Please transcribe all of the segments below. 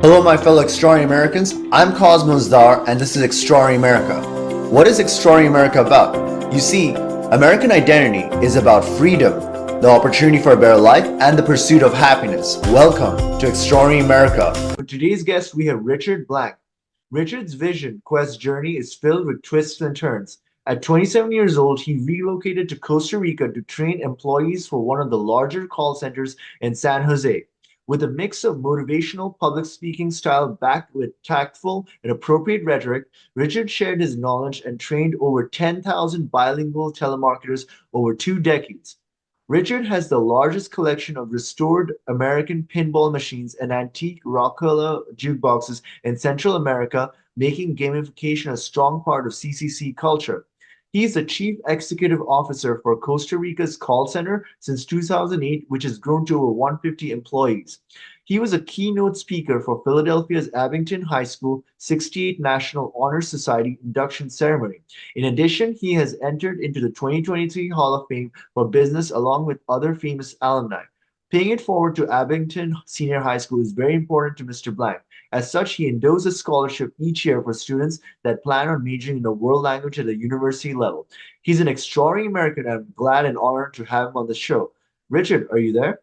Hello, my fellow Extraordinary Americans. I'm Samaddar, and this is Extraordinary America. What is Extraordinary America about? You see, American identity is about freedom, the opportunity for a better life, and the pursuit of happiness. Welcome to Extraordinary America. For today's guest, we have Richard Blank. Richard's vision quest journey is filled with twists and turns. At 27 years old, he relocated to Costa Rica to train employees for one of the larger call centers in San Jose. With a mix of motivational public speaking style backed with tactful and appropriate rhetoric, Richard shared his knowledge and trained over 10,000 bilingual telemarketers over 2 decades. Richard has the largest collection of restored American pinball machines and antique Rockefeller jukeboxes in Central America, making gamification a strong part of CCC culture. He is the Chief Executive Officer for Costa Rica's call center since 2008, which has grown to over 150 employees. He was a keynote speaker for Philadelphia's Abington High School 68 National Honor Society induction ceremony. In addition, he has entered into the 2023 Hall of Fame for Business along with other famous alumni. Paying it forward to Abington Senior High School is very important to Mr. Blank. As such, he endorses a scholarship each year for students that plan on majoring in a world language at the university level. He's an extraordinary American, and I'm glad and honored to have him on the show. Richard, are you there?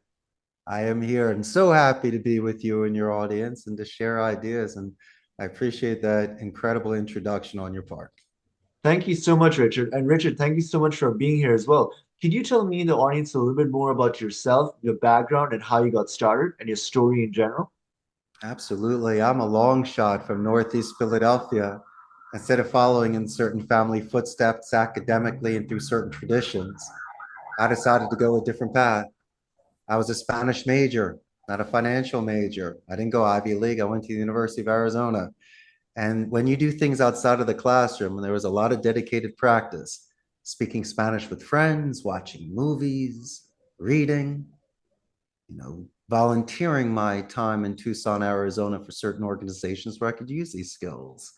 I am here and so happy to be with you and your audience and to share ideas. And I appreciate that incredible introduction on your part. Thank you so much, Richard. And Richard, thank you so much for being here as well. Could you tell me and the audience a little bit more about yourself, your background, and how you got started, and your story in general? Absolutely. I'm a long shot from Northeast Philadelphia. Instead of following in certain family footsteps academically and through certain traditions, I decided to go a different path. I was a Spanish major, not a financial major. I didn't go Ivy League. I went to the University of Arizona. And when you do things outside of the classroom, there was a lot of dedicated practice, speaking Spanish with friends, watching movies, reading, volunteering my time in Tucson, Arizona for certain organizations where I could use these skills.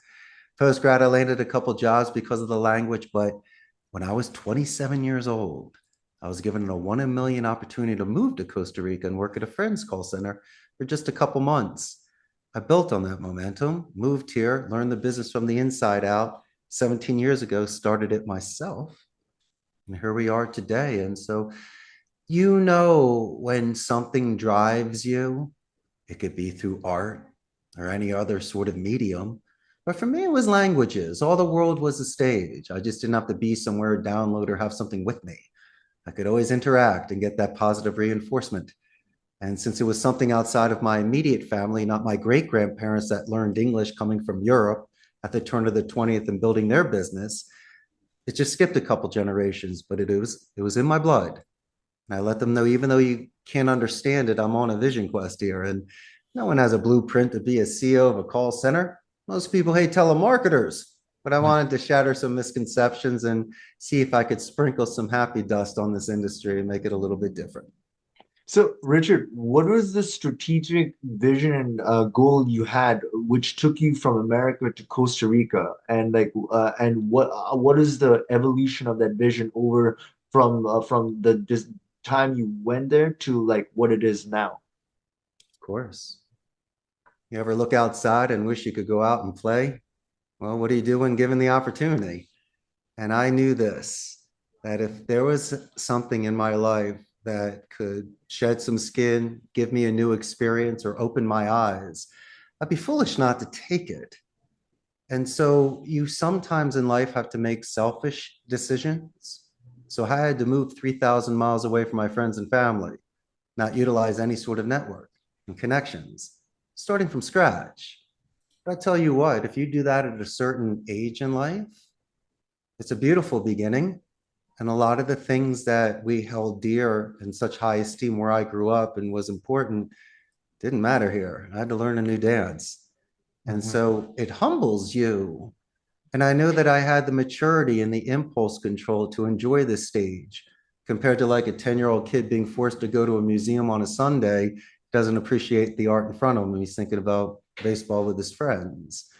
Post grad, I landed a couple jobs because of the language, but when I was 27 years old, I was given a 1 in a million opportunity to move to Costa Rica and work at a friend's call center for just a couple months. I built on that momentum, moved here, learned the business from the inside out. 17 years ago, started it myself. And here we are today. And so, when something drives you, it could be through art or any other sort of medium. But for me, it was languages. All the world was a stage. I just didn't have to be somewhere, download, or have something with me. I could always interact and get that positive reinforcement. And since it was something outside of my immediate family, not my great grandparents that learned English coming from Europe at the turn of the 20th and building their business, it just skipped a couple generations, but it was in my blood. And I let them know, even though you can't understand it, I'm on a vision quest here. And no one has a blueprint to be a CEO of a call center. Most people hate telemarketers, but I wanted to shatter some misconceptions and see if I could sprinkle some happy dust on this industry and make it a little bit different. So, Richard, what was the strategic vision and goal you had, which took you from America to Costa Rica, and and what is the evolution of that vision over from the this time you went there to like what it is now? Of course. You ever look outside and wish you could go out and play? Well, what do you do when given the opportunity? And I knew this, that if there was something in my life that could shed some skin, give me a new experience, or open my eyes, I'd be foolish not to take it. And so you sometimes in life have to make selfish decisions. So I had to move 3,000 miles away from my friends and family, not utilize any sort of network and connections, starting from scratch. But I tell you what, if you do that at a certain age in life, it's a beautiful beginning. And a lot of the things that we held dear in such high esteem where I grew up and was important didn't matter here. I had to learn a new dance. And Mhm. so it humbles you. And I know that I had the maturity and the impulse control to enjoy this stage compared to like a 10-year-old kid being forced to go to a museum on a Sunday, doesn't appreciate the art in front of him. He's thinking about baseball with his friends.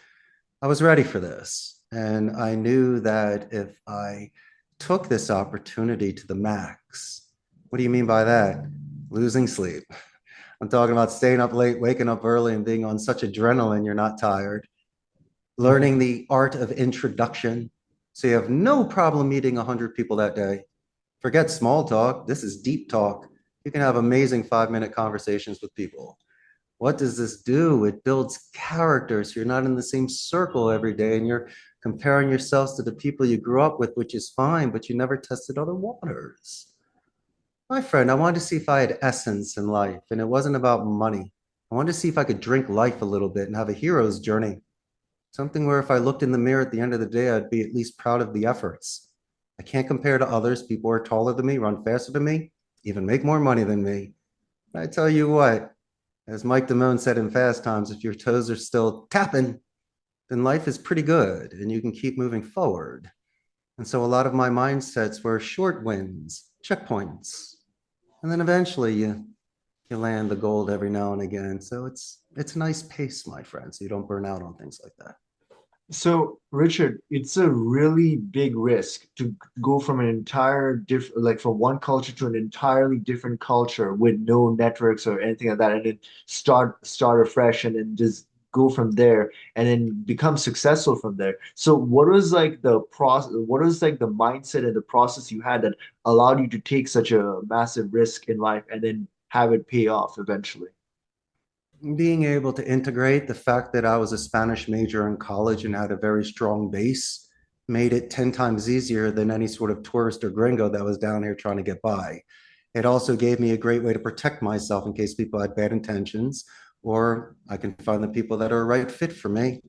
I was ready for this. And I knew that if I took this opportunity to the max, what do you mean by that? Losing sleep. I'm talking about staying up late, waking up early, and being on such adrenaline you're not tired. Learning Mhm. the art of introduction. So you have no problem meeting 100 people that day. Forget small talk. This is deep talk. You can have amazing 5-minute conversations with people. What does this do? It builds character. So you're not in the same circle every day and you're comparing yourselves to the people you grew up with, which is fine, but you never tested other waters. My friend, I wanted to see if I had essence in life, and it wasn't about money. I wanted to see if I could drink life a little bit and have a hero's journey. Something where if I looked in the mirror at the end of the day, I'd be at least proud of the efforts. I can't compare to others. People are taller than me, run faster than me, even make more money than me. I tell you what, as Mike Damone said in Fast Times, if your toes are still tapping, then life is pretty good and you can keep moving forward. And so a lot of my mindsets were short wins, checkpoints, and then eventually you land the gold every now and again. So it's a nice pace, my friend, so you don't burn out on things like that. So, Richard, it's a really big risk to go from an entire different, like from one culture to an entirely different culture with no networks or anything like that, and then start afresh and then just go from there and then become successful from there. So, what was like the process? What was like the mindset and the process you had that allowed you to take such a massive risk in life and then have it pay off eventually? Being able to integrate the fact that I was a Spanish major in college and had a very strong base made it 10 times easier than any sort of tourist or gringo that was down here trying to get by. It also gave me a great way to protect myself in case people had bad intentions, or I can find the people that are a right fit for me.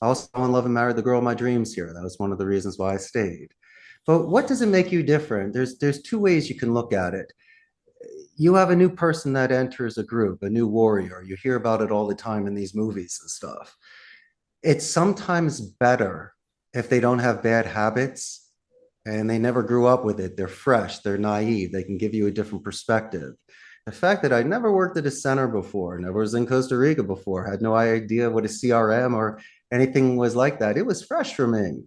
I also fell in love and married the girl of my dreams here. That was one of the reasons why I stayed. But what does it make you different? There's two ways you can look at it. You have a new person that enters a group, a new warrior. You hear about it all the time in these movies and stuff. It's sometimes better if they don't have bad habits and they never grew up with it. They're fresh, they're naive, they can give you a different perspective. The fact that I never worked at a center before, never was in Costa Rica before, had no idea what a CRM or anything was like that, it was fresh for me.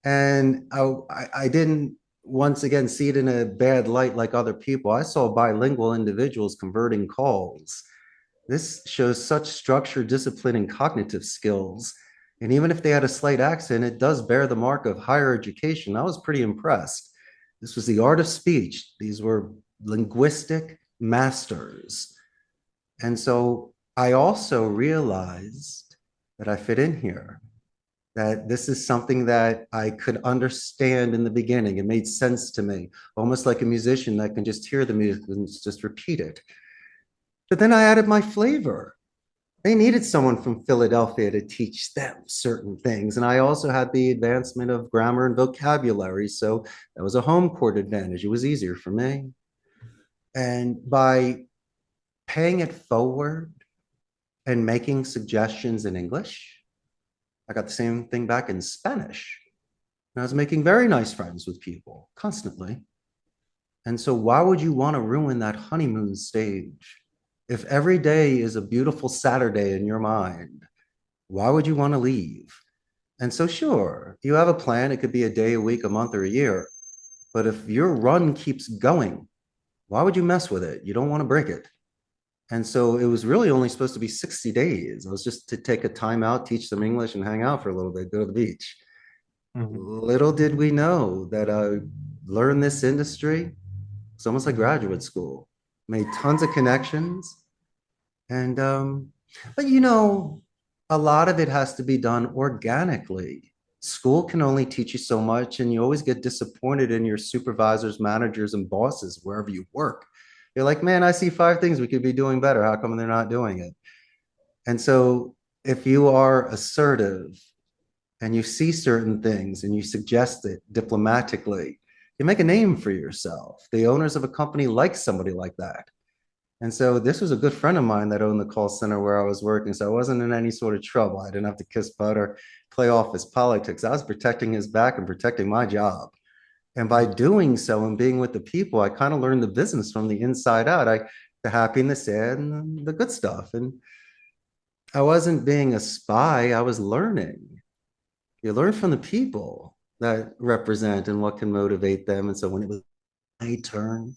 And I didn't once again see it in a bad light like other people. I saw bilingual individuals converting calls. This shows such structure, discipline, and cognitive skills. And even if they had a slight accent, it does bear the mark of higher education. I was pretty impressed. This was the art of speech. These were linguistic masters. And so I also realized that I fit in here, that this is something that I could understand in the beginning. It made sense to me, almost like a musician that can just hear the music and just repeat it. But then I added my flavor. They needed someone from Philadelphia to teach them certain things. And I also had the advancement of grammar and vocabulary. So that was a home court advantage. It was easier for me. And by paying it forward and making suggestions in English, I got the same thing back in Spanish. And I was making very nice friends with people constantly. And so, why would you want to ruin that honeymoon stage? If every day is a beautiful Saturday in your mind, why would you want to leave? And so, sure, you have a plan. It could be a day, a week, a month, or a year. But if your run keeps going, why would you mess with it? You don't want to break it. And so it was really only supposed to be 60 days. It was just to take a time out, teach some English, and hang out for a little bit, go to the beach. Mhm. Little did we know that I learned this industry. It's almost like graduate school. Made tons of connections. And but a lot of it has to be done organically. School can only teach you so much, and you always get disappointed in your supervisors, managers, and bosses wherever you work. You're like, man, I see 5 things we could be doing better. How come they're not doing it? And so if you are assertive and you see certain things and you suggest it diplomatically, you make a name for yourself. The owners of a company like somebody like that. And so this was a good friend of mine that owned the call center where I was working. So I wasn't in any sort of trouble. I didn't have to kiss butt or play office politics. I was protecting his back and protecting my job. And by doing so and being with the people, I kind of learned the business from the inside out. The happy and the sad and the good stuff. And I wasn't being a spy. I was learning. You learn from the people that represent and what can motivate them. And so when it was my turn,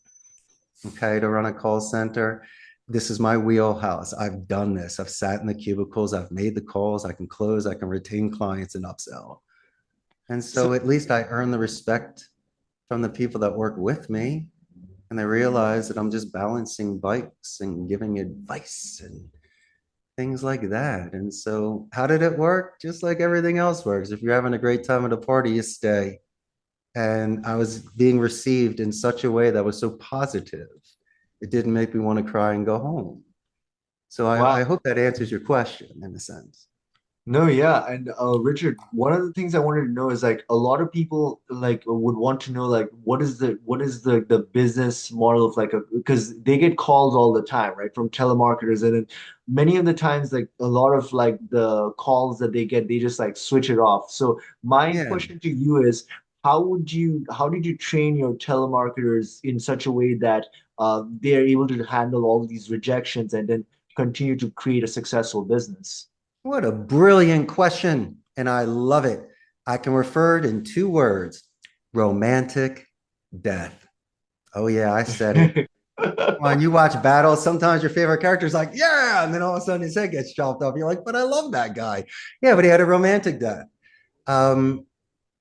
okay, to run a call center, this is my wheelhouse. I've done this. I've sat in the cubicles. I've made the calls. I can close. I can retain clients and upsell. And So so at least I earn the respect from the people that work with me. And they realize that I'm just balancing bikes and giving advice and things like that. And so how did it work? Just like everything else works. If you're having a great time at a party, you stay. And I was being received in such a way that was so positive. It didn't make me want to cry and go home. So wow. I hope that answers your question in a sense. No, yeah, and Richard, one of the things I wanted to know is like a lot of people like would want to know like what is the business model of like a because they get calls all the time, right, from telemarketers, and then many of the times like a lot of like the calls that they get, they just like switch it off. So my Yeah. question to you is, how did you train your telemarketers in such a way that they are able to handle all of these rejections and then continue to create a successful business? What a brilliant question. And I love it. I can refer it in two words: romantic death. Oh, yeah, I said it. When you watch battles, sometimes your favorite character is like, yeah, and then all of a sudden his head gets chopped off. You're like, but I love that guy. Yeah, but he had a romantic death. Um,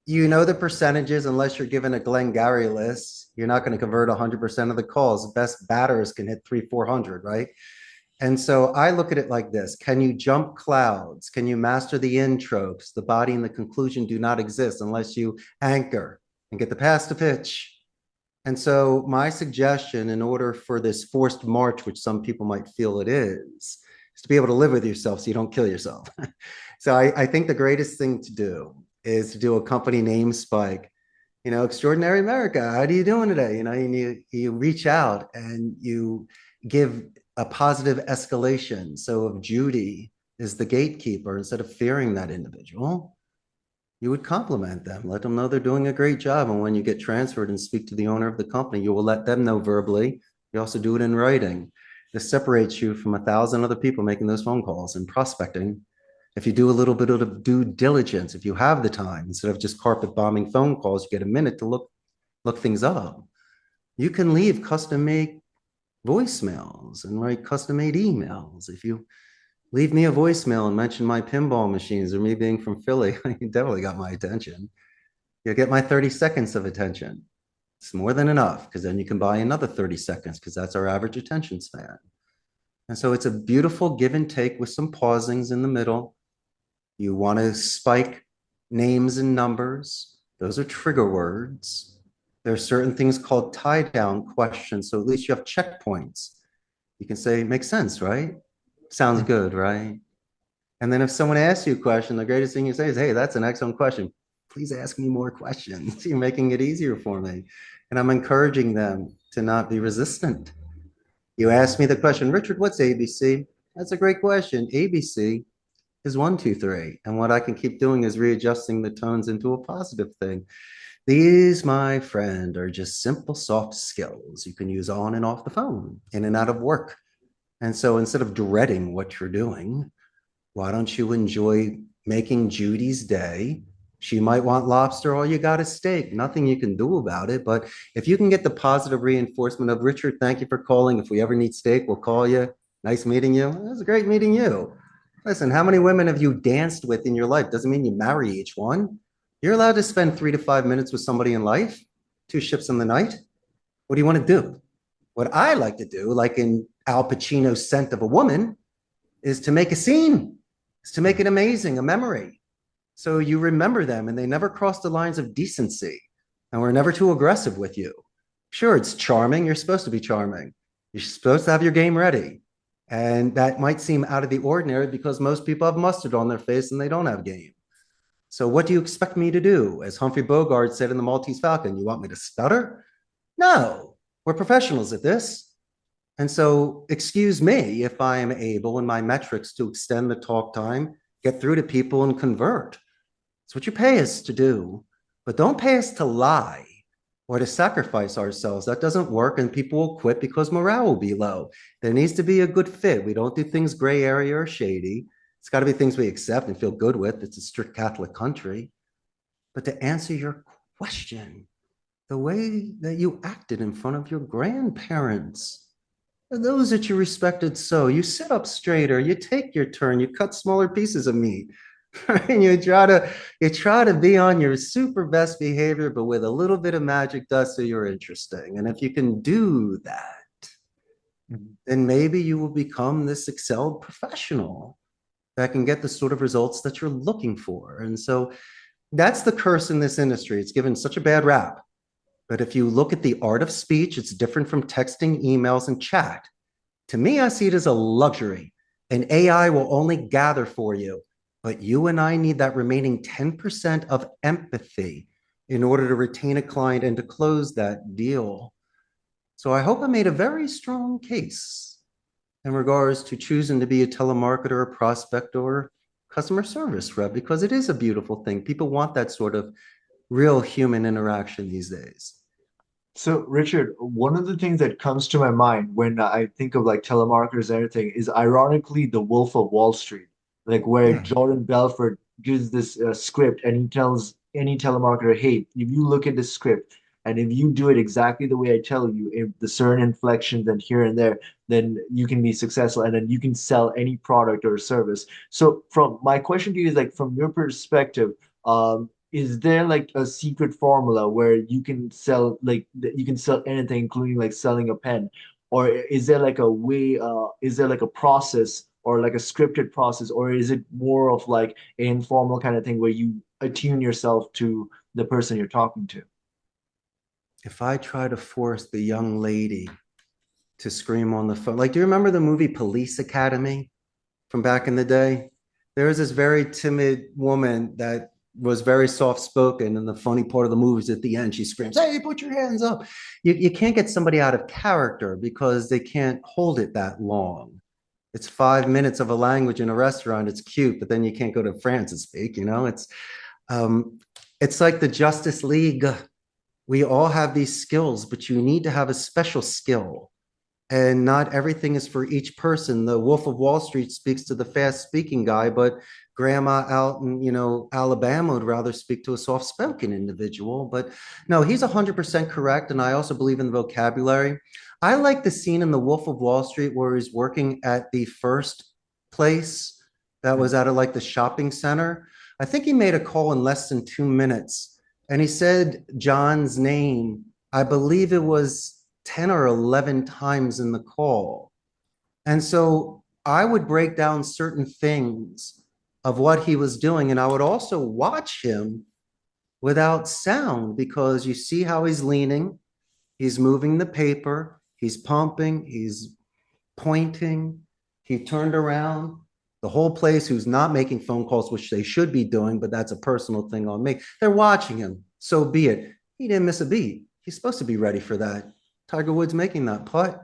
you know the percentages, unless you're given a Glengarry list, you're not going to convert 100% of the calls. The best batters can hit 400, right? And so I look at it like this: can you jump clouds? Can you master the intros? The body and the conclusion do not exist unless you anchor and get the pass to pitch. And so my suggestion, in order for this forced march, which some people might feel it is to be able to live with yourself so you don't kill yourself. So I think the greatest thing to do is to do a company name spike. Extraordinary America, how are you doing today? You reach out and you give a positive escalation. So if Judy is the gatekeeper, instead of fearing that individual, you would compliment them, let them know they're doing a great job. And when you get transferred and speak to the owner of the company, you will let them know verbally. You also do it in writing. This separates you from 1,000 other people making those phone calls and prospecting. If you do a little bit of due diligence, if you have the time, instead of just carpet bombing phone calls, you get a minute to look things up. You can leave custom made voicemails and write custom made emails. If you leave me a voicemail and mention my pinball machines or me being from Philly, you definitely got my attention. You'll get my 30 seconds of attention. It's more than enough, because then you can buy another 30 seconds, because that's our average attention span. And so it's a beautiful give and take with some pausings in the middle. You want to spike names and numbers. Those are trigger words. There are certain things called tie down questions. So at least you have checkpoints. You can say, makes sense, right? Sounds good, right? And then if someone asks you a question, the greatest thing you say is, hey, that's an excellent question. Please ask me more questions. You're making it easier for me. And I'm encouraging them to not be resistant. You ask me the question, Richard, what's ABC? That's a great question. ABC is 1, 2, 3. And what I can keep doing is readjusting the tones into a positive thing. These, my friend, are just simple soft skills you can use on and off the phone, in and out of work. And so instead of dreading what you're doing, why don't you enjoy making Judy's day? She might want lobster, all you got is steak. Nothing you can do about it. But if you can get the positive reinforcement of, Richard, thank you for calling. If we ever need steak, we'll call you. Nice meeting you. It was great meeting you. Listen, how many women have you danced with in your life? Doesn't mean you marry each one. You're allowed to spend 3 to 5 minutes with somebody in life, 2 ships in the night. What do you want to do? What I like to do, like in Al Pacino's Scent of a Woman, is to make a scene, is to make it amazing, a memory. So you remember them and they never cross the lines of decency and we're never too aggressive with you. Sure, it's charming. You're supposed to be charming. You're supposed to have your game ready. And that might seem out of the ordinary because most people have mustard on their face and they don't have game. So what do you expect me to do? As Humphrey Bogart said in The Maltese Falcon, you want me to stutter? No, we're professionals at this. And so excuse me if I am able in my metrics to extend the talk time, get through to people and convert. It's what you pay us to do, but don't pay us to lie or to sacrifice ourselves. That doesn't work and people will quit because morale will be low. There needs to be a good fit. We don't do things gray area or shady. It's got to be things we accept and feel good with. It's a strict Catholic country. But to answer your question, the way that you acted in front of your grandparents, are those that you respected so. You sit up straighter, you take your turn, you cut smaller pieces of meat. And you try to be on your super best behavior, but with a little bit of magic dust so you're interesting. And if you can do that, Mhm. then maybe you will become this excelled professional that can get the sort of results that you're looking for. And so that's the curse in this industry. It's given such a bad rap. But if you look at the art of speech, it's different from texting, emails, and chat. To me, I see it as a luxury. And AI will only gather for you. But you and I need that remaining 10% of empathy in order to retain a client and to close that deal. So I hope I made a very strong case in regards to choosing to be a telemarketer, a prospect, or customer service rep, because it is a beautiful thing. People want that sort of real human interaction these days. So, Richard, one of the things that comes to my mind when I think of like telemarketers and everything is ironically the Wolf of Wall Street, like where Yeah. Jordan Belfort gives this script and he tells any telemarketer, hey, if you look at this script and if you do it exactly the way I tell you, if the certain inflections and here and there, then you can be successful and then you can sell any product or service. So, from my question to you is like, from your perspective, is there like a secret formula where you can sell like you can sell anything including like selling a pen, or is there like a way is there like a process or like a scripted process, or is it more of like an informal kind of thing where you attune yourself to the person you're talking to? If I try to force the young lady to scream on the phone, like, do you remember the movie Police Academy from back in the day? There was this very timid woman that was very soft spoken, and the funny part of the movie is at the end she screams, "Hey, put your hands up!" You can't get somebody out of character because they can't hold it that long. It's 5 minutes of a language in a restaurant. It's cute, but then you can't go to France and speak. Um, it's like the Justice League. We all have these skills, but you need to have a special skill, and not everything is for each person. The Wolf of Wall Street speaks to the fast speaking guy, but grandma out in Alabama would rather speak to a soft spoken individual. But no, he's 100% correct, and I also believe in the vocabulary. I like the scene in the Wolf of Wall Street where he's working at the first place that was out of like the shopping center. I think he made a call in less than 2 minutes, and he said John's name. I believe it was 10 or 11 times in the call. And so I would break down certain things of what he was doing. And I would also watch him without sound, because you see how he's leaning, he's moving the paper, he's pumping, he's pointing, he turned around. The whole place, who's not making phone calls, which they should be doing, but that's a personal thing on me. They're watching him. So be it. He didn't miss a beat. He's supposed to be ready for that. Tiger Woods making that putt.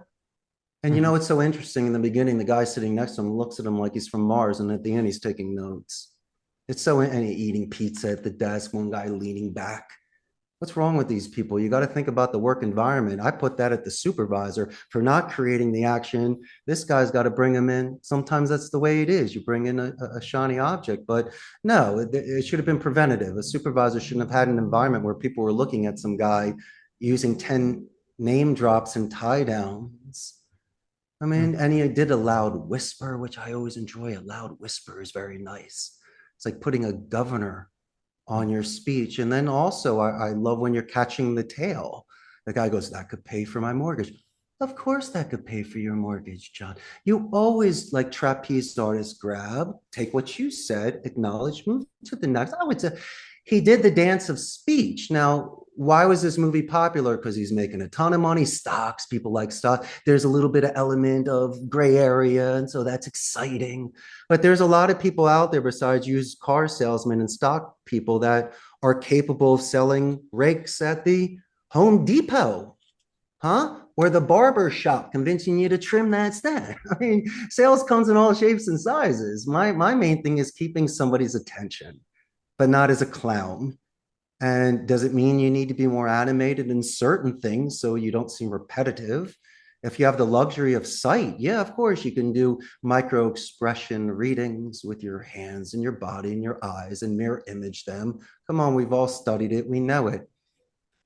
And Mhm. it's so interesting. In the beginning, the guy sitting next to him looks at him like he's from Mars. And at the end, he's taking notes. It's so, and eating pizza at the desk, one guy leaning back. What's wrong with these people? You got to think about the work environment. I put that at the supervisor for not creating the action. This guy's got to bring him in. Sometimes that's the way it is. You bring in a shiny object, but no, it should have been preventative. A supervisor shouldn't have had an environment where people were looking at some guy using 10 name drops and tie downs. I mean, Mhm. and he did a loud whisper, which I always enjoy. A loud whisper is very nice. It's like putting a governor on your speech. And then also, I love when you're catching the tail. The guy goes, "That could pay for my mortgage." Of course, that could pay for your mortgage, John. You always, like trapeze artists, grab, take what you said, acknowledge, move to the next. I would say he did the dance of speech. Now, why was this movie popular? Because he's making a ton of money, stocks, people like stock. There's a little bit of element of gray area, and so that's exciting. But there's a lot of people out there besides used car salesmen and stock people that are capable of selling rakes at the Home Depot, huh? Or the barber shop, convincing you to trim that stack. I mean, sales comes in all shapes and sizes. My main thing is keeping somebody's attention, but not as a clown. And does it mean you need to be more animated in certain things so you don't seem repetitive? If you have the luxury of sight, yeah, of course, you can do micro expression readings with your hands and your body and your eyes and mirror image them. Come on, we've all studied it, we know it.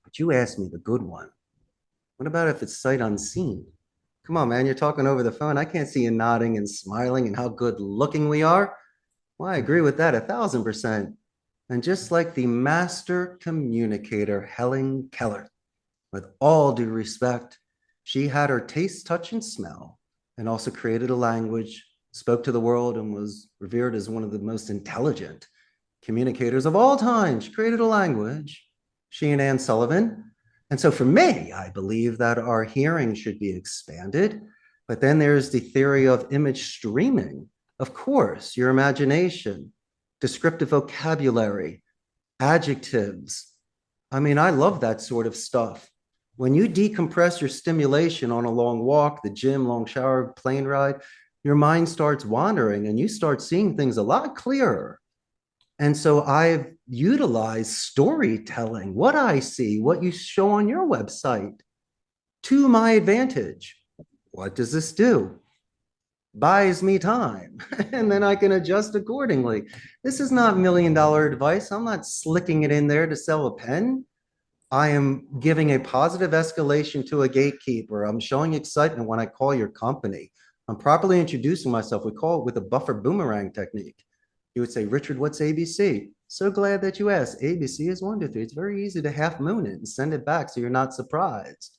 But you asked me the good one. What about if it's sight unseen? Come on, man, you're talking over the phone. I can't see you nodding and smiling and how good looking we are. Well, I agree with that 1,000%. And just like the master communicator, Helen Keller, with all due respect, she had her taste, touch, and smell, and also created a language, spoke to the world, and was revered as one of the most intelligent communicators of all time. She created a language, she and Anne Sullivan. And so for me, I believe that our hearing should be expanded. But then there's the theory of image streaming. Of course, your imagination, descriptive vocabulary, adjectives. I mean, I love that sort of stuff. When you decompress your stimulation on a long walk, the gym, long shower, plane ride, your mind starts wandering and you start seeing things a lot clearer. And so I've utilized storytelling, what I see, what you show on your website, to my advantage. What does this do? Buys me time, and then I can adjust accordingly. This is not $1 million advice. I'm not slicking it in there to sell a pen. I am giving a positive escalation to a gatekeeper. I'm showing excitement when I call your company. I'm properly introducing myself. We call it with a buffer boomerang technique. You would say, Richard, what's ABC? So glad that you asked. ABC is 1, 2, 3. It's very easy to half moon it and send it back so you're not surprised.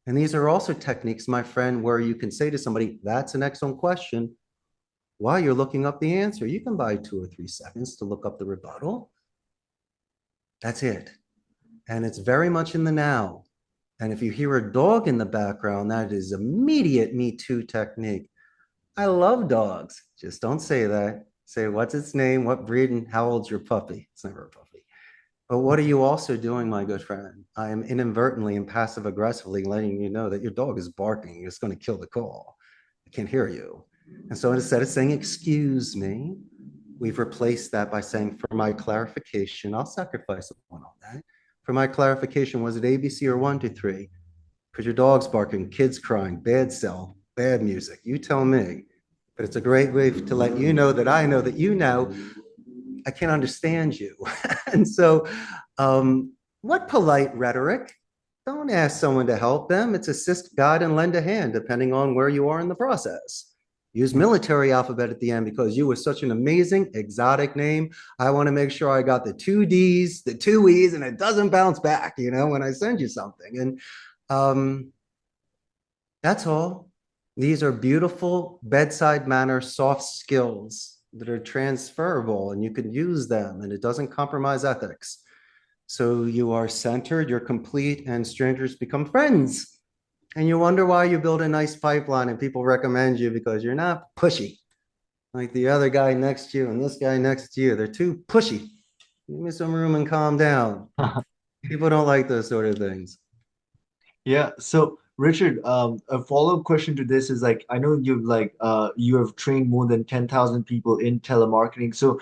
And these are also techniques, my friend, where you can say to somebody, that's an excellent question. While you're looking up the answer, you can buy 2 or 3 seconds to look up the rebuttal. That's it. And it's very much in the now. And if you hear a dog in the background, that is immediate Me Too technique. I love dogs. Just don't say that. Say, what's its name? What breed? And how old's your puppy? It's never a puppy. But what are you also doing, my good friend? I am inadvertently and passive aggressively letting you know that your dog is barking. It's going to kill the call. I can't hear you. And so instead of saying, excuse me, we've replaced that by saying, for my clarification, I'll sacrifice one on that. For my clarification, was it ABC or 1, 2, 3? Because your dog's barking, kids crying, bad cell, bad music. You tell me. But it's a great way to let you know that I know that you know I can't understand you. And so, what polite rhetoric? Don't ask someone to help them. It's assist, guide, and lend a hand, depending on where you are in the process. Use military alphabet at the end because you were such an amazing, exotic name. I want to make sure I got the 2 Ds, the 2 E's, and it doesn't bounce back, when I send you something. And that's all. These are beautiful bedside manner, soft skills that are transferable and you can use them and it doesn't compromise ethics. So you are centered, you're complete, and strangers become friends. And you wonder why you build a nice pipeline and people recommend you because you're not pushy. Like the other guy next to you and this guy next to you, they're too pushy. Give me some room and calm down. People don't like those sort of things. Yeah. So Richard, a follow-up question to this is like I know you have trained more than 10,000 people in telemarketing. So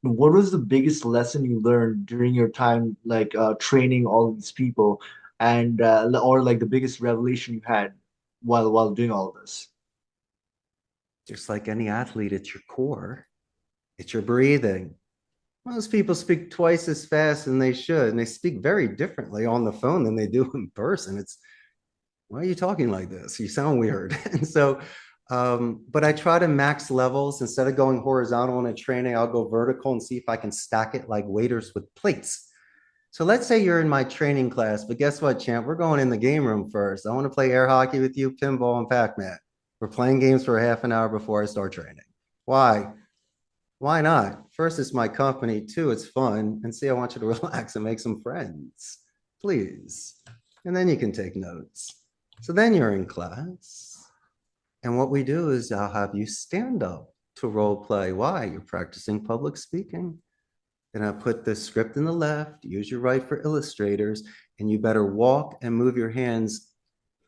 what was the biggest lesson you learned during your time training all these people and or like the biggest revelation you had while doing all of this? Just like any athlete, it's your core, it's your breathing. Most people speak twice as fast than they should, and they speak very differently on the phone than they do in person. It's, why are you talking like this? You sound weird. And so, but I try to max levels. Instead of going horizontal in a training, I'll go vertical and see if I can stack it like waiters with plates. So let's say you're in my training class, but guess what, champ? We're going in the game room first. I want to play air hockey with you, pinball, and Pac-Man. We're playing games for half an hour before I start training. Why? Why not? First, it's my company. 2, it's fun. And C, I want you to relax and make some friends, please. And then you can take notes. So then you're in class. And what we do is I'll have you stand up to role play. Why? You're practicing public speaking. And I put the script in the left, use your right for illustrators, and you better walk and move your hands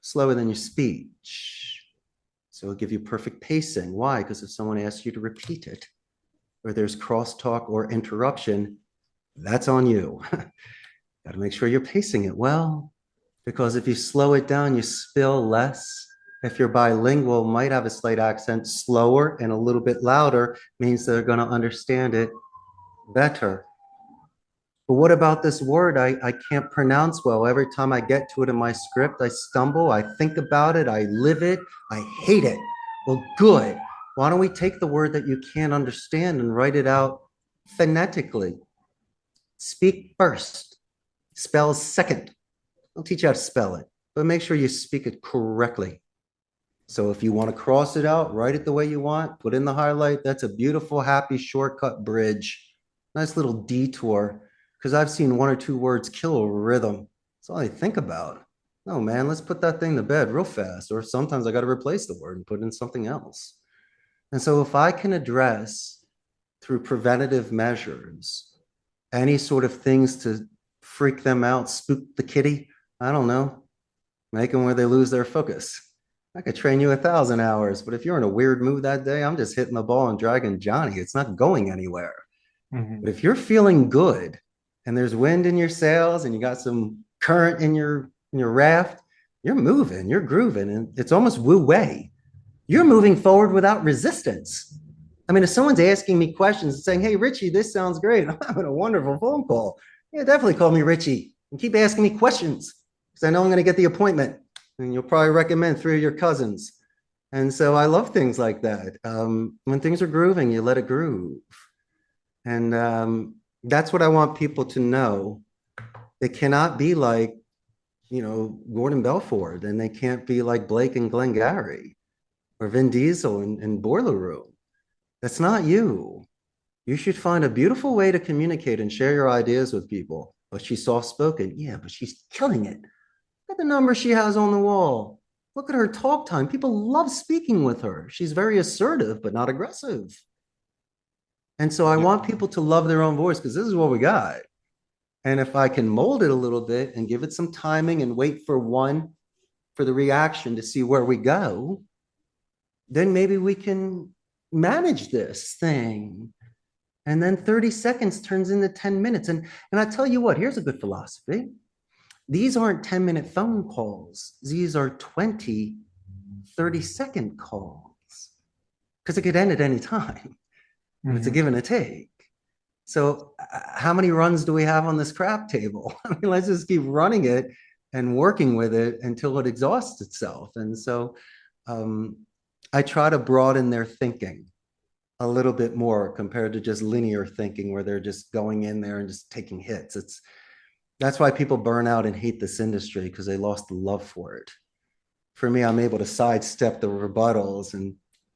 slower than your speech. So it'll give you perfect pacing. Why? Because if someone asks you to repeat it, or there's crosstalk or interruption, that's on you. Got to make sure you're pacing it well, because if you slow it down, you spill less. If you're bilingual, might have a slight accent, slower and a little bit louder means they're going to understand it better. But what about this word I can't pronounce well? Every time I get to it in my script, I stumble, I think about it, I live it, I hate it. Well, good. Why don't we take the word that you can't understand and write it out phonetically? Speak first, spell second. I'll teach you how to spell it, but make sure you speak it correctly. So if you want to cross it out, write it the way you want, put in the highlight. That's a beautiful, happy shortcut bridge. Nice little detour, because I've seen one or two words kill a rhythm. That's all I think about. No, man, let's put that thing to bed real fast. Or sometimes I got to replace the word and put in something else. And so if I can address through preventative measures any sort of things to freak them out, spook the kitty, I don't know, make them where they lose their focus. I could train you 1,000 hours, but if you're in a weird mood that day, I'm just hitting the ball and dragging Johnny. It's not going anywhere. But if you're feeling good and there's wind in your sails and you got some current in your raft, you're moving, you're grooving, and it's almost wu-wei. You're moving forward without resistance. I mean, if someone's asking me questions and saying, hey, Richie, this sounds great, I'm having a wonderful phone call. Yeah, definitely call me Richie and keep asking me questions because I know I'm going to get the appointment and you'll probably recommend 3 of your cousins. And so I love things like that. When things are grooving, you let it groove. And that's what I want people to know. They cannot be like, Gordon Belford, and they can't be like Blake and Glengarry or Vin Diesel in Boiler Room. That's not you. You should find a beautiful way to communicate and share your ideas with people. But she's soft-spoken. Yeah, but she's killing it. Look at the numbers she has on the wall. Look at her talk time. People love speaking with her. She's very assertive, but not aggressive. And so I want people to love their own voice because this is what we got. And if I can mold it a little bit and give it some timing and wait for the reaction to see where we go, then maybe we can manage this thing. And then 30 seconds turns into 10 minutes. And I tell you what, here's a good philosophy. These aren't 10-minute phone calls. These are 20, 30-second calls because it could end at any time. And it's a give and a take. So how many runs do we have on this crap table? I mean, let's just keep running it and working with it until it exhausts itself. And so I try to broaden their thinking a little bit more compared to just linear thinking where they're just going in there and just taking hits. That's why people burn out and hate this industry because they lost the love for it. For me, I'm able to sidestep the rebuttals and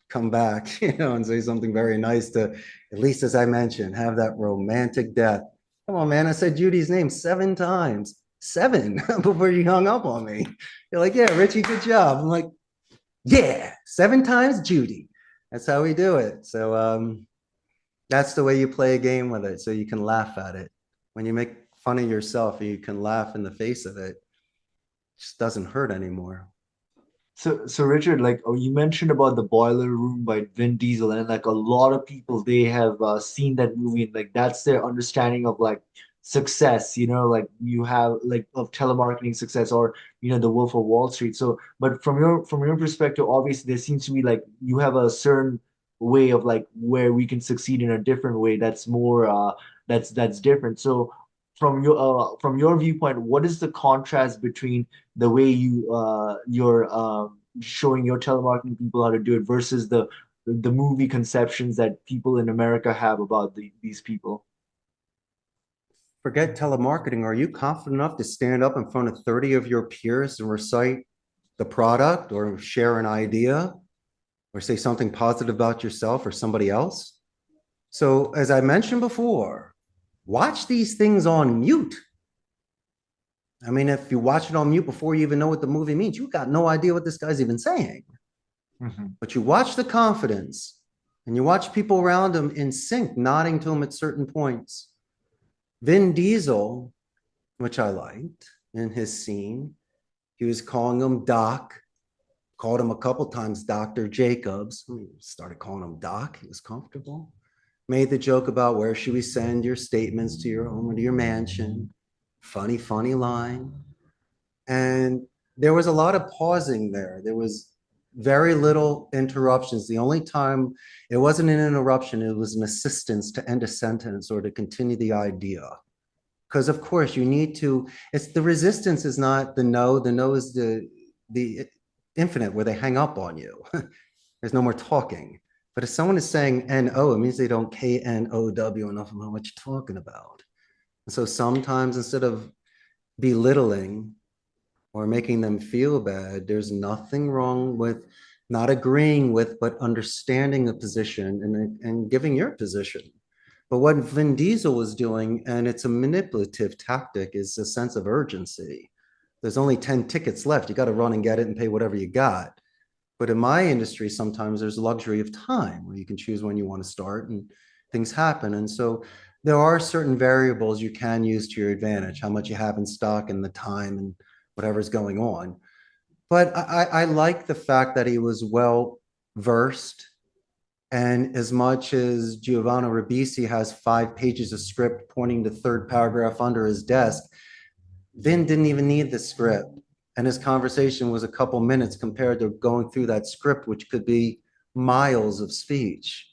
come back, and say something very nice to, at least as I mentioned, have that romantic death. Come on, man, I said Judy's name 7 times. 7 before you hung up on me. You're like, yeah, Richie, good job. I'm like, yeah, 7 times Judy. That's how we do it. So that's the way you play a game with it. So you can laugh at it. When you make fun of yourself, you can laugh in the face of it. It just doesn't hurt anymore. So Richard, you mentioned about the Boiler Room by Vin Diesel, and a lot of people they have seen that movie, and that's their understanding of success. You have of telemarketing success, or the Wolf of Wall Street. So, but from your perspective, obviously there seems to be you have a certain way of where we can succeed in a different way. That's more that's different. So from your viewpoint, what is the contrast between the way you're showing your telemarketing people how to do it versus the movie conceptions that people in America have about these people? Forget telemarketing. Are you confident enough to stand up in front of 30 of your peers and recite the product or share an idea or say something positive about yourself or somebody else? So as I mentioned before, watch these things on mute. I mean, if you watch it on mute before you even know what the movie means, you got no idea what this guy's even saying. But you watch the confidence and you watch people around him in sync, nodding to him at certain points. Vin Diesel, which I liked in his scene, he was calling him Doc, called him a couple times Dr. Jacobs. He started calling him Doc. He was comfortable. Made the joke about where should we send your statements to your home or to your mansion. Funny, funny line. And there was a lot of pausing there. There was very little interruptions. The only time it wasn't an interruption, it was an assistance to end a sentence or to continue the idea. Because of course you need to, it's the resistance is not the no is the infinite where they hang up on you. There's no more talking. But if someone is saying N-O, it means they don't K-N-O-W enough about what you're talking about. And so sometimes instead of belittling or making them feel bad, there's nothing wrong with not agreeing with, but understanding a position and giving your position. But what Vin Diesel was doing, and it's a manipulative tactic, is a sense of urgency. There's only 10 tickets left. You got to run and get it and pay whatever you got. But in my industry, sometimes there's a luxury of time where you can choose when you want to start and things happen. And so there are certain variables you can use to your advantage, how much you have in stock and the time and whatever's going on. But I like the fact that he was well versed. And as much as Giovanni Ribisi has 5 pages of script pointing to third paragraph under his desk, Vin didn't even need the script. And his conversation was a couple minutes compared to going through that script, which could be miles of speech.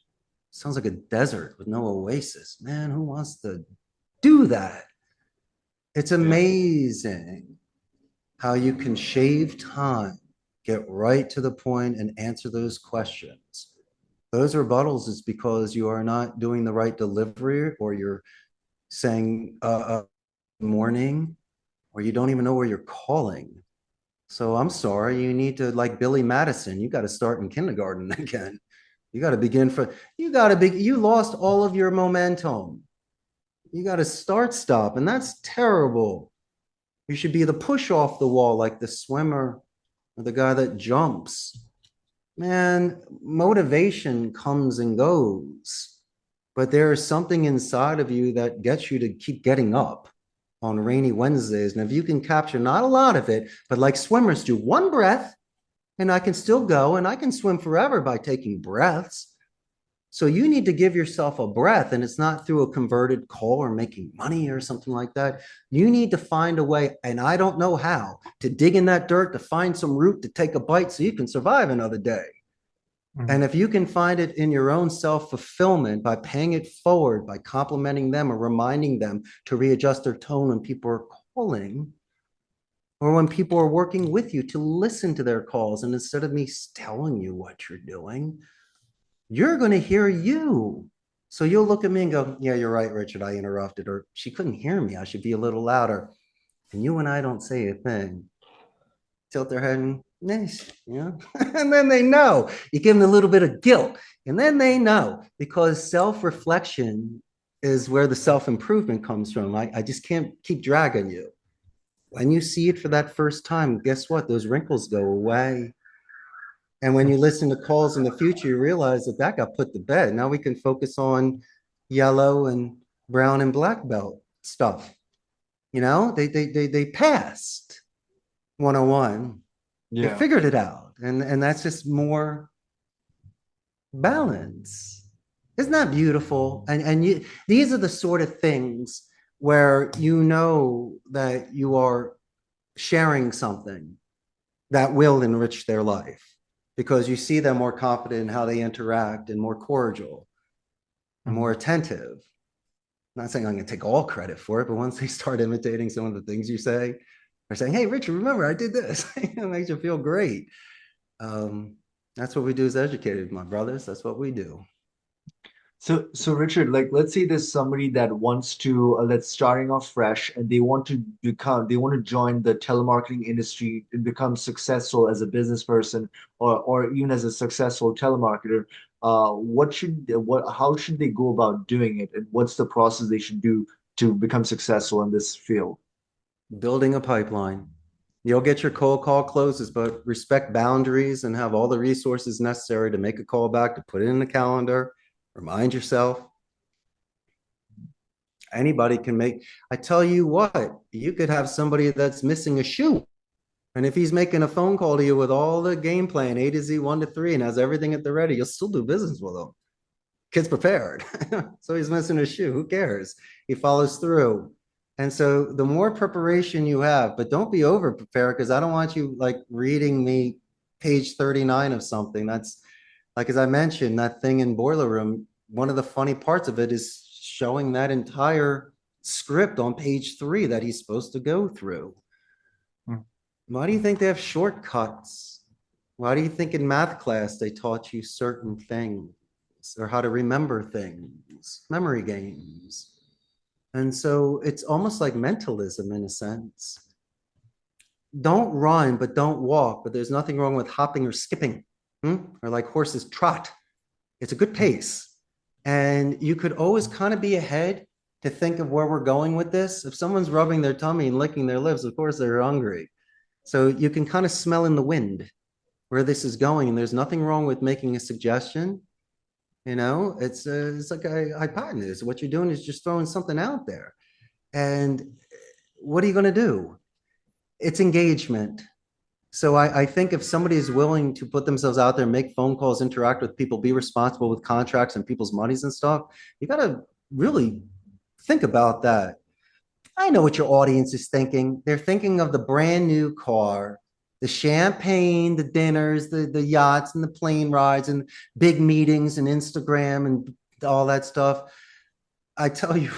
Sounds like a desert with no oasis. Man, who wants to do that? It's amazing how you can shave time, get right to the point and answer those questions. Those rebuttals is because you are not doing the right delivery, or you're saying morning, or you don't even know where you're calling. So I'm sorry, you need to, like Billy Madison, you got to start in kindergarten again. You got to begin you lost all of your momentum. You got to start, stop, and that's terrible. You should be the push off the wall, like the swimmer or the guy that jumps. Man, motivation comes and goes, but there is something inside of you that gets you to keep getting up on rainy Wednesdays. And if you can capture not a lot of it, but like swimmers do, one breath, and I can still go, and I can swim forever by taking breaths. So you need to give yourself a breath, and it's not through a converted call or making money or something like that. You need to find a way, and I don't know how, to dig in that dirt, to find some root, to take a bite so you can survive another day. And if you can find it in your own self-fulfillment by paying it forward, by complimenting them or reminding them to readjust their tone when people are calling, or when people are working with you, to listen to their calls. And instead of me telling you what you're doing, you're going to hear you. So you'll look at me and go, yeah, you're right, Richard, I interrupted, or she couldn't hear me, I should be a little louder. And you and I don't say a thing. Tilt their head and nice, and then they know. You give them a little bit of guilt, and then they know, because self-reflection is where the self-improvement comes from. I just can't keep dragging you. When you see it for that first time, guess what? Those wrinkles go away. And when you listen to calls in the future, you realize that that got put to bed. Now we can focus on yellow and brown and black belt stuff. They passed 101. They figured it out. And that's just more balance. Isn't that beautiful? And these are the sort of things where you know that you are sharing something that will enrich their life, because you see them more confident in how they interact and more cordial and more attentive. I'm not saying I'm going to take all credit for it, but once they start imitating some of the things you say, they're saying, hey, Richard, remember I did this. It makes you feel great. That's what we do as educators, my brothers. That's what we do. So Richard, like, let's say there's somebody that wants to, that's starting off fresh, and they want to join the telemarketing industry and become successful as a business person, or even as a successful telemarketer. How should they go about doing it, and what's the process they should do to become successful in this field? Building a pipeline. You'll get your cold call closes, but respect boundaries and have all the resources necessary to make a call back, to put it in the calendar. Remind yourself. Anybody can make, I tell you what, you could have somebody that's missing a shoe. And if he's making a phone call to you with all the game plan, A to Z, 1 to 3, and has everything at the ready, you'll still do business with him. Kid's prepared. So he's missing a shoe. Who cares? He follows through. And so the more preparation you have, but don't be over prepared, because I don't want you like reading me page 39 of something. That's like, as I mentioned, that thing in Boiler Room, one of the funny parts of it is showing that entire script on page 3 that he's supposed to go through? Hmm. Why do you think they have shortcuts? Why do you think in math class they taught you certain things or how to remember things, memory games? And so it's almost like mentalism in a sense. Don't run, but don't walk. But there's nothing wrong with hopping or skipping, or like horses trot. It's a good pace. And you could always kind of be ahead to think of where we're going with this. If someone's rubbing their tummy and licking their lips, of course they're hungry. So you can kind of smell in the wind where this is going. And there's nothing wrong with making a suggestion. It's like a hypotenuse. What you're doing is just throwing something out there. And what are you going to do? It's engagement. So I think if somebody is willing to put themselves out there, make phone calls, interact with people, be responsible with contracts and people's monies and stuff, you got to really think about that. I know what your audience is thinking. They're thinking of the brand new car, the champagne, the dinners, the yachts and the plane rides and big meetings and Instagram and all that stuff. I tell you,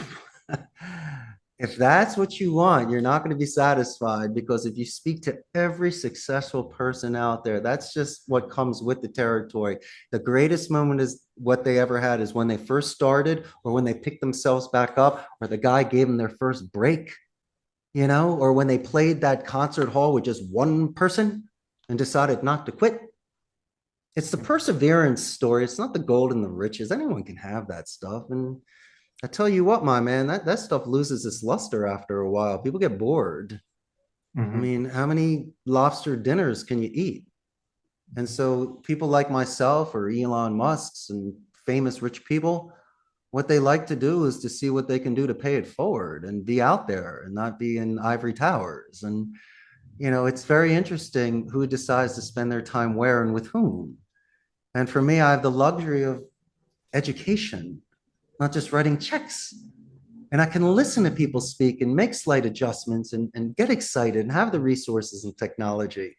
if that's what you want, you're not going to be satisfied, because if you speak to every successful person out there, that's just what comes with the territory. The greatest moment is what they ever had is when they first started, or when they picked themselves back up, or the guy gave them their first break, or when they played that concert hall with just one person and decided not to quit. It's the perseverance story. It's not the gold and the riches. Anyone can have that stuff. And I tell you what, my man, that stuff loses its luster after a while. People get bored. I mean, how many lobster dinners can you eat? And so people like myself or Elon Musk's and famous rich people, what they like to do is to see what they can do to pay it forward and be out there and not be in ivory towers. And, it's very interesting who decides to spend their time where and with whom. And for me, I have the luxury of education, not just writing checks. And I can listen to people speak and make slight adjustments and get excited and have the resources and technology.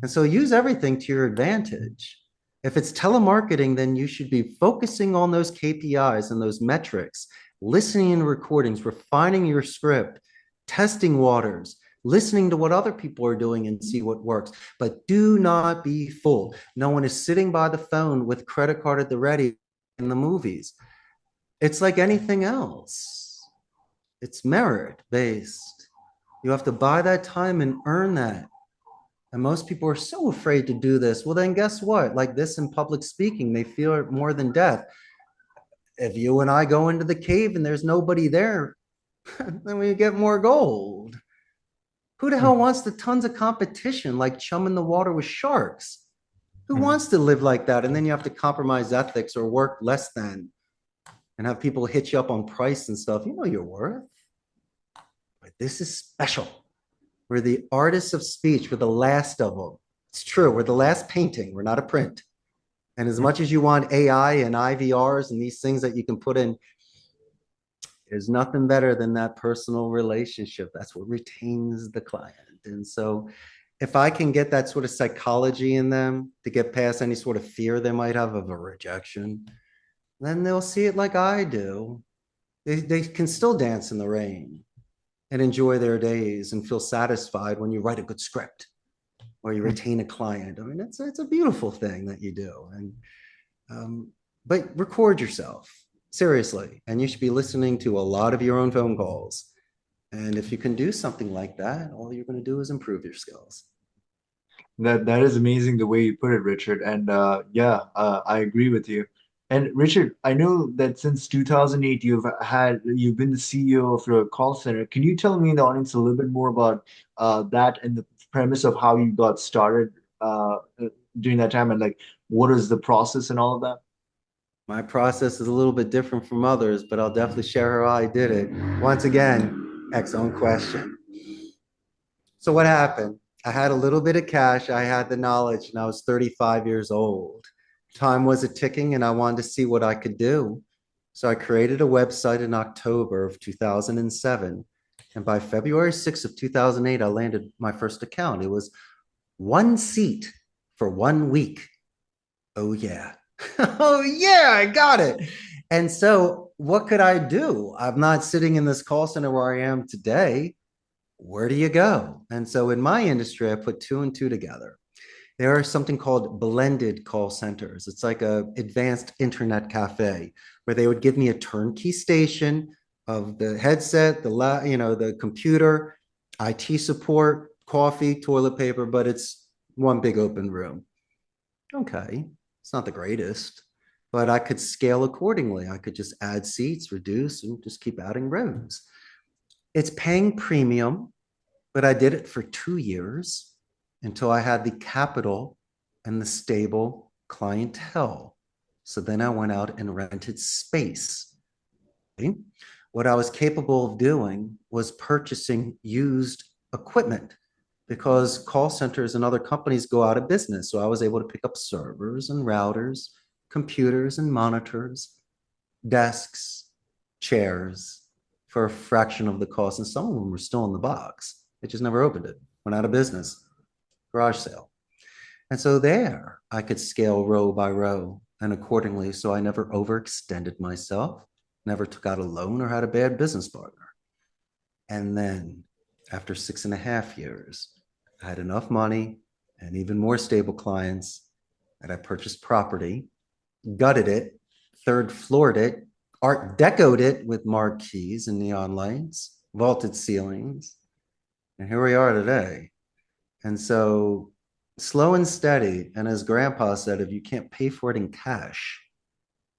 And so use everything to your advantage. If it's telemarketing, then you should be focusing on those KPIs and those metrics, listening to recordings, refining your script, testing waters, listening to what other people are doing and see what works. But do not be fooled. No one is sitting by the phone with credit card at the ready in the movies. It's like anything else. It's merit based. You have to buy that time and earn that. And most people are so afraid to do this. Well, then guess what? Like this in public speaking, they fear it more than death. If you and I go into the cave and there's nobody there, then we get more gold. Who the hell wants the tons of competition, like chum in the water with sharks? Who wants to live like that? And then you have to compromise ethics or work less than and have people hit you up on price and stuff. You know your worth. But this is special. We're the artists of speech. We're the last of them. It's true. We're the last painting. We're not a print. And as much as you want AI and IVRs and these things that you can put in, there's nothing better than that personal relationship. That's what retains the client. And so if I can get that sort of psychology in them to get past any sort of fear they might have of a rejection, then they'll see it like I do. They can still dance in the rain and enjoy their days and feel satisfied when you write a good script or you retain a client. I mean, it's a beautiful thing that you do. And but record yourself, seriously. And you should be listening to a lot of your own phone calls. And if you can do something like that, all you're going to do is improve your skills. That is amazing the way you put it, Richard. And I agree with you. And Richard, I know that since 2008 you've been the CEO of your call center. Can you tell me in the audience a little bit more about that and the premise of how you got started during that time, and like what is the process and all of that? My process is a little bit different from others, but I'll definitely share how I did it. Once again, excellent question. So what happened? I had a little bit of cash. I had the knowledge, and I was 35 years old. Time was a ticking, and I wanted to see what I could do. So I created a website in October of 2007. And by February 6th of 2008, I landed my first account. It was one seat for 1 week. Oh, yeah. Oh, yeah, I got it. And so what could I do? I'm not sitting in this call center where I am today. Where do you go? And so in my industry, I put two and two together. There are something called blended call centers. It's like a advanced internet cafe where they would give me a turnkey station of the headset, the computer, IT support, coffee, toilet paper, but it's one big open room. Okay, it's not the greatest, but I could scale accordingly. I could just add seats, reduce, and just keep adding rooms. It's paying premium, but I did it for 2 years until I had the capital and the stable clientele. So then I went out and rented space. Okay? What I was capable of doing was purchasing used equipment because call centers and other companies go out of business. So I was able to pick up servers and routers, computers and monitors, desks, chairs for a fraction of the cost. And some of them were still in the box. They just never opened it, went out of business, garage sale. And so there I could scale row by row and accordingly. So I never overextended myself, never took out a loan or had a bad business partner. And then after 6.5 years, I had enough money and even more stable clients that I purchased property, gutted it, third floored it, art decoed it with marquees and neon lights, vaulted ceilings. And here we are today. And so slow and steady. And as grandpa said, if you can't pay for it in cash,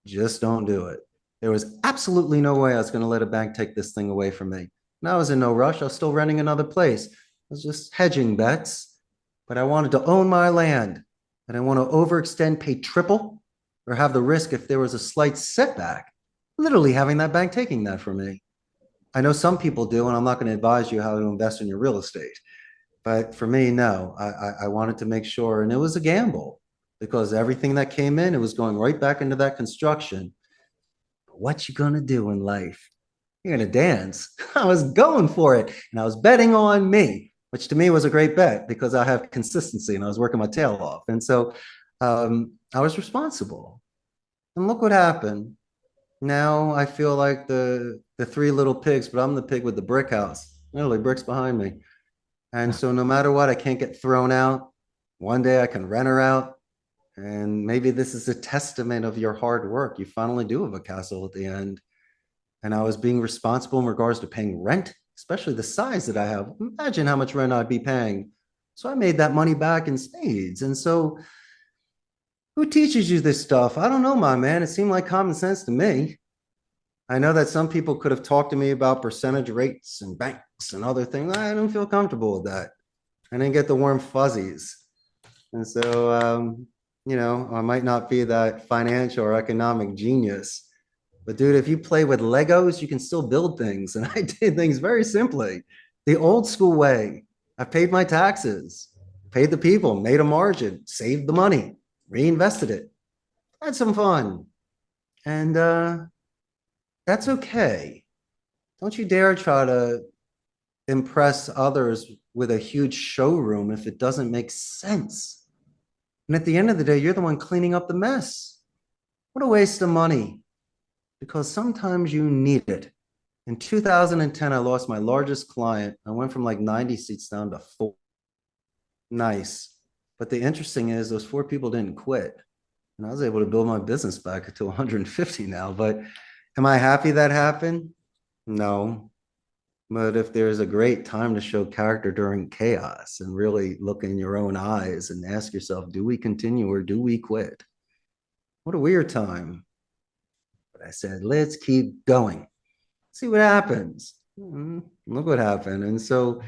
just don't do it. There was absolutely no way I was going to let a bank take this thing away from me. And I was in no rush. I was still renting another place. I was just hedging bets, but I wanted to own my land. I didn't want to overextend, pay triple, or have the risk if there was a slight setback, literally having that bank taking that from me. I know some people do, and I'm not going to advise you how to invest in your real estate. But for me, no, I wanted to make sure, and it was a gamble because everything that came in, it was going right back into that construction. But what you gonna do in life? You're gonna dance. I was going for it, and I was betting on me, which to me was a great bet because I have consistency and I was working my tail off. And so I was responsible. And look what happened. Now I feel like the three little pigs, but I'm the pig with the brick house. Literally bricks behind me. And so no matter what, I can't get thrown out. One day I can rent her out. And maybe this is a testament of your hard work. You finally do have a castle at the end. And I was being responsible in regards to paying rent, especially the size that I have. Imagine how much rent I'd be paying. So I made that money back in spades. And so who teaches you this stuff? I don't know, my man. It seemed like common sense to me. I know that some people could have talked to me about percentage rates and banks and other things. I don't feel comfortable with that. I didn't get the warm fuzzies. And so, I might not be that financial or economic genius, but dude, if you play with Legos, you can still build things. And I did things very simply, the old school way. I paid my taxes, paid the people, made a margin, saved the money, reinvested it, had some fun. And that's okay. Don't you dare try to impress others with a huge showroom if it doesn't make sense. And at the end of the day, you're the one cleaning up the mess. What a waste of money. Because sometimes you need it. In 2010, I lost my largest client. I went from like 90 seats down to 4. Nice. But the interesting is those 4 people didn't quit. And I was able to build my business back to 150 now. But am I happy that happened? No. But if there's a great time to show character during chaos and really look in your own eyes and ask yourself, do we continue or do we quit? What a weird time. But I said, let's keep going. See what happens. Look what happened. And so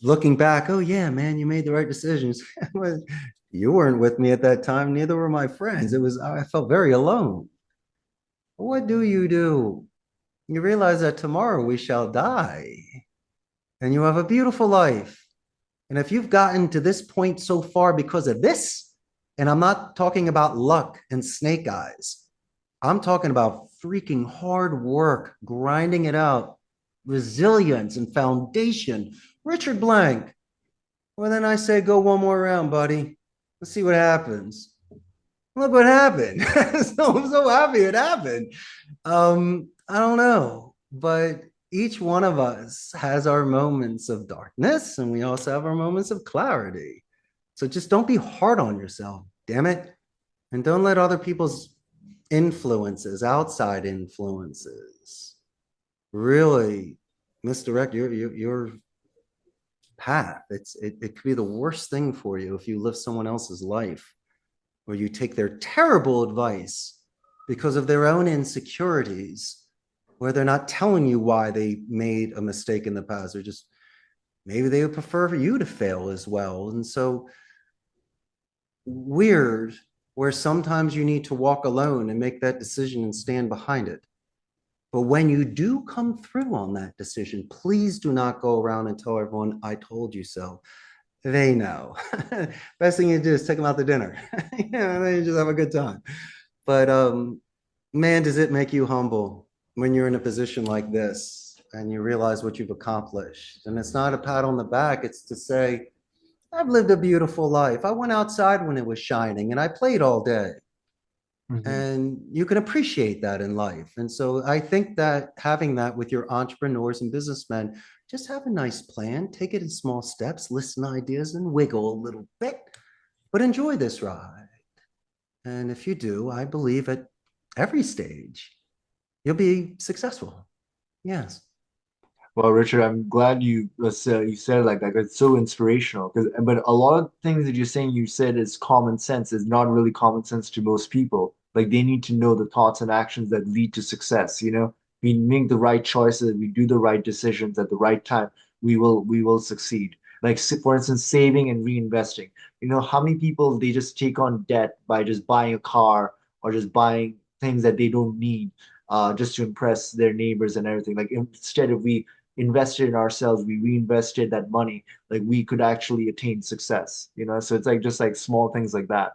looking back, oh yeah, man, you made the right decisions. You weren't with me at that time. Neither were my friends. I felt very alone. What do? You realize that tomorrow we shall die and you have a beautiful life. And if you've gotten to this point so far because of this, and I'm not talking about luck and snake eyes, I'm talking about freaking hard work, grinding it out, resilience and foundation. Richard Blank. Well, then I say, go one more round, buddy. Let's see what happens. Look what happened. So I'm so happy it happened. I don't know, but each one of us has our moments of darkness, and we also have our moments of clarity. So just don't be hard on yourself, damn it. And don't let other people's influences, outside influences, really misdirect your path. It could be the worst thing for you if you live someone else's life, or you take their terrible advice because of their own insecurities, where they're not telling you why they made a mistake in the past, or just maybe they would prefer for you to fail as well. And so weird, where sometimes you need to walk alone and make that decision and stand behind it. But when you do come through on that decision, please do not go around and tell everyone, I told you so. They know. Best thing you do is take them out to dinner. And then you just have a good time. But man, does it make you humble when you're in a position like this and you realize what you've accomplished. And it's not a pat on the back, it's to say, I've lived a beautiful life. I went outside when it was shining and I played all day. Mhm. And you can appreciate that in life. And so I think that having that with your entrepreneurs and businessmen, just have a nice plan, take it in small steps, listen to ideas and wiggle a little bit, but enjoy this ride. And if you do, I believe at every stage, you'll be successful. Yes. Well, Richard, I'm glad you said it like that. 'Cause it's so inspirational. But a lot of things that you're saying you said is common sense is not really common sense to most people. Like they need to know the thoughts and actions that lead to success. We make the right choices, we do the right decisions at the right time. We will succeed. Like for instance, saving and reinvesting. How many people they just take on debt by just buying a car or just buying things that they don't need, just to impress their neighbors and everything. Like instead, if we invested in ourselves, we reinvested that money, like we could actually attain success. So it's like just like small things like that.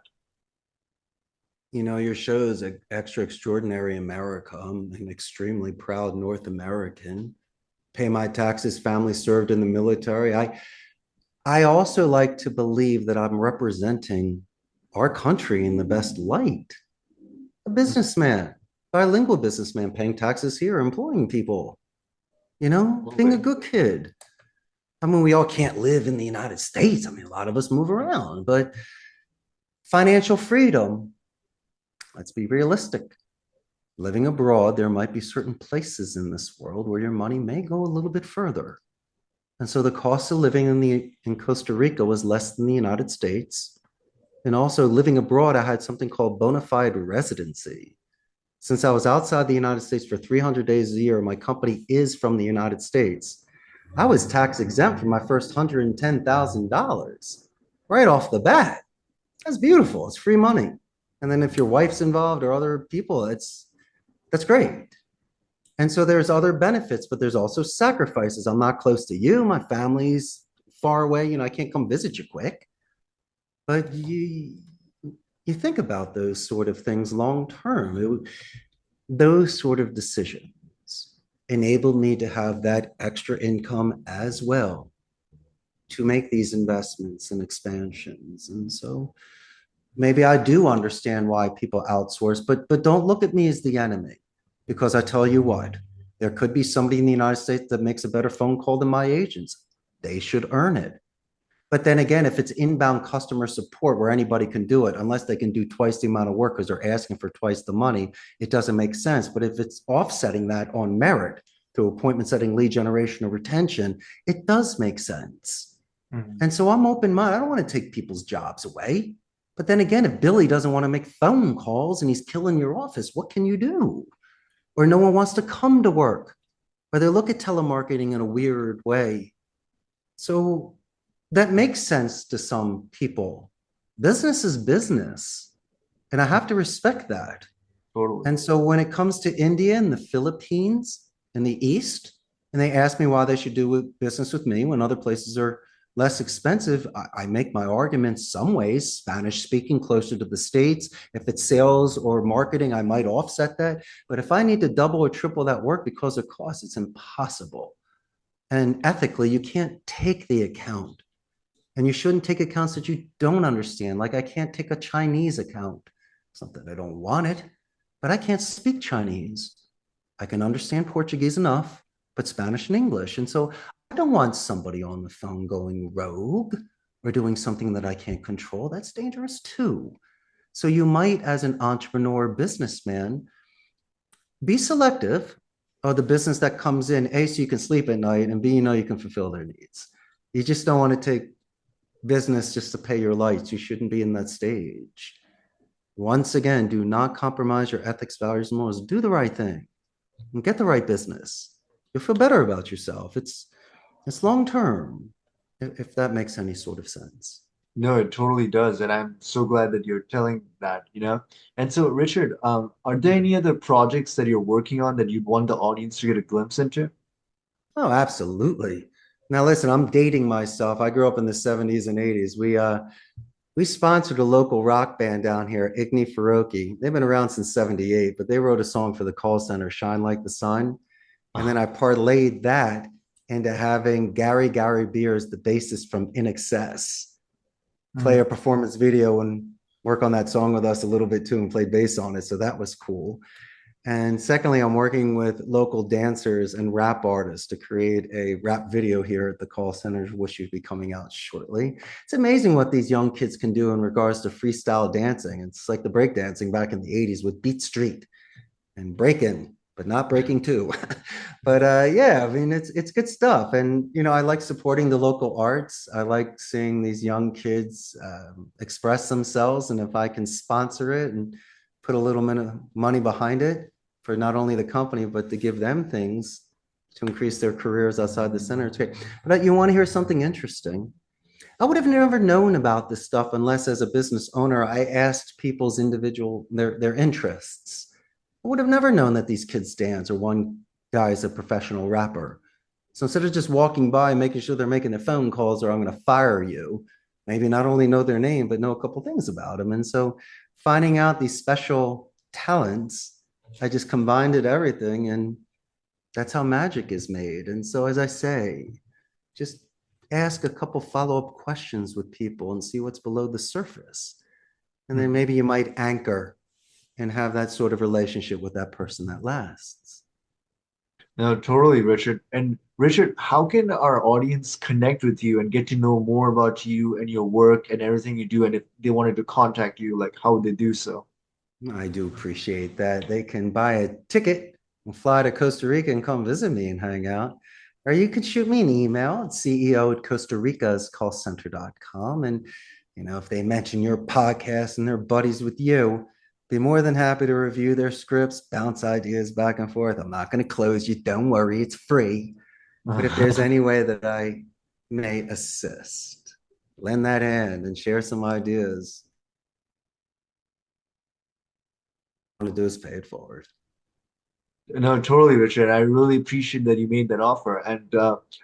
Your show is extra extraordinary America. I'm an extremely proud North American. Pay my taxes, family served in the military. I also like to believe that I'm representing our country in the best light. A businessman, bilingual businessman, paying taxes here, employing people, being a Absolutely. good kid. I mean, we all can't live in the United States. I mean, a lot of us move around, but financial freedom, let's be realistic. Living abroad, there might be certain places in this world where your money may go a little bit further. And so the cost of living in Costa Rica was less than the United States. And also living abroad, I had something called bona fide residency. Since I was outside the United States for 300 days a year, my company is from the United States. I was tax exempt for my first $110,000 right off the bat. That's beautiful. It's free money. And then if your wife's involved or other people, that's great. And so there's other benefits, but there's also sacrifices. I'm not close to you. My family's far away. I can't come visit you quick. But you think about those sort of things long term. Those sort of decisions enabled me to have that extra income as well to make these investments and expansions. And so maybe I do understand why people outsource, but don't look at me as the enemy, because I tell you what, there could be somebody in the United States that makes a better phone call than my agents. They should earn it. But then again, if it's inbound customer support where anybody can do it, unless they can do twice the amount of work because they're asking for twice the money, it doesn't make sense. But if it's offsetting that on merit through appointment setting, lead generation, or retention, it does make sense. Mhm. And so I'm open minded. I don't want to take people's jobs away. But then again, if Billy doesn't want to make phone calls and he's killing your office, what can you do? Or no one wants to come to work, or they look at telemarketing in a weird way. So that makes sense to some people. Business is business, and I have to respect that. Totally. And so when it comes to India and the Philippines and the East, and they ask me why they should do business with me when other places are less expensive, I make my arguments some ways, Spanish speaking closer to the States. If it's sales or marketing, I might offset that. But if I need to double or triple that work because of cost, it's impossible. And ethically, you can't take the account. And you shouldn't take accounts that you don't understand. Like I can't take a Chinese account. It's not that I don't want it, but I can't speak Chinese. I can understand Portuguese enough, but Spanish and English. And so I don't want somebody on the phone going rogue or doing something that I can't control. That's dangerous too. So you might, as an entrepreneur businessman, be selective of the business that comes in, A, so you can sleep at night, and B, you know you can fulfill their needs. You just don't want to take business just to pay your lights. You shouldn't be in that stage. Once again, do not compromise your ethics, values, and morals. Do the right thing and get the right business. You'll feel better about yourself. It's long term, if that makes any sort of sense. No, it totally does, and I'm so glad that you're telling that, you know. And so, Richard, are there any other projects that you're working on that you'd want the audience to get a glimpse into? Oh, absolutely. Now listen, I'm dating myself. I grew up in the 70s and 80s. We sponsored a local rock band down here, Igni Faroki. They've been around since 78, but they wrote a song for the call center, Shine Like the Sun. And then I parlayed that into having Gary Beers, the bassist from In Excess, play a performance video and work on that song with us a little bit too and play bass on it. So that was cool. And secondly, I'm working with local dancers and rap artists to create a rap video here at the call center, which should be coming out shortly. It's amazing what these young kids can do in regards to freestyle dancing. It's like the breakdancing back in the 80s with Beat Street and breaking, but not breaking too. But yeah, I mean, it's good stuff. And, you know, I like supporting the local arts. I like seeing these young kids express themselves. And if I can sponsor it and put a little money behind it, for not only the company, but to give them things to increase their careers outside the center. It's great. But you want to hear something interesting? I would have never known about this stuff unless, as a business owner, I asked people's their interests. I would have never known that these kids dance or one guy is a professional rapper. So instead of just walking by, making sure they're making their phone calls or I'm going to fire you, maybe not only know their name, but know a couple things about them. And so finding out these special talents, I just combined it everything, and that's how magic is made. And so, as I say, just ask a couple follow-up questions with people and see what's below the surface. And then maybe you might anchor and have that sort of relationship with that person that lasts. No, totally, Richard. And Richard, how can our audience connect with you and get to know more about you and your work and everything you do? And if they wanted to contact you, like how would they do so? I do appreciate that. They can buy a ticket and fly to Costa Rica and come visit me and hang out. Or you could shoot me an email at ceo@costaricascallcenter.com. And, you know, if they mention your podcast and they're buddies with you, be more than happy to review their scripts, bounce ideas back and forth. I'm not going to close you. Don't worry. It's free. But if there's any way that I may assist, lend that hand and share some ideas, to do is pay it forward. No, totally, Richard. I really appreciate that you made that offer, and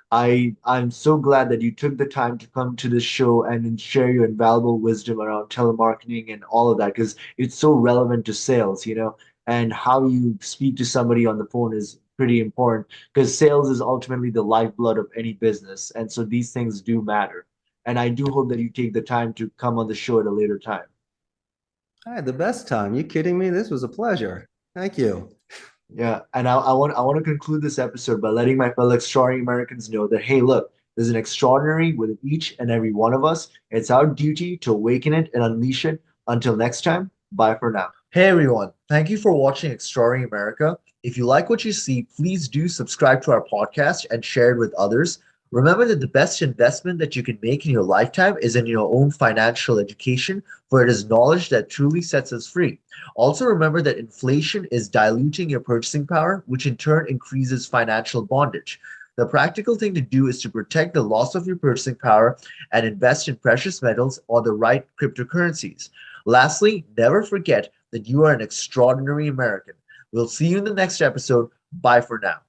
I'm so glad that you took the time to come to this show and then share your invaluable wisdom around telemarketing and all of that, because it's so relevant to sales, you know, and how you speak to somebody on the phone is pretty important because sales is ultimately the lifeblood of any business, and so these things do matter. And I do hope that you take the time to come on the show at a later time. I had the best time. You kidding me? This was a pleasure. Thank you. Yeah, and I want to conclude this episode by letting my fellow extraordinary Americans know that hey, look, there's an extraordinary within each and every one of us. It's our duty to awaken it and unleash it. Until next time, bye for now. Hey everyone, thank you for watching Extraordinary America. If you like what you see, please do subscribe to our podcast and share it with others. Remember that the best investment that you can make in your lifetime is in your own financial education, for it is knowledge that truly sets us free. Also, remember that inflation is diluting your purchasing power, which in turn increases financial bondage. The practical thing to do is to protect the loss of your purchasing power and invest in precious metals or the right cryptocurrencies. Lastly, never forget that you are an extraordinary American. We'll see you in the next episode. Bye for now.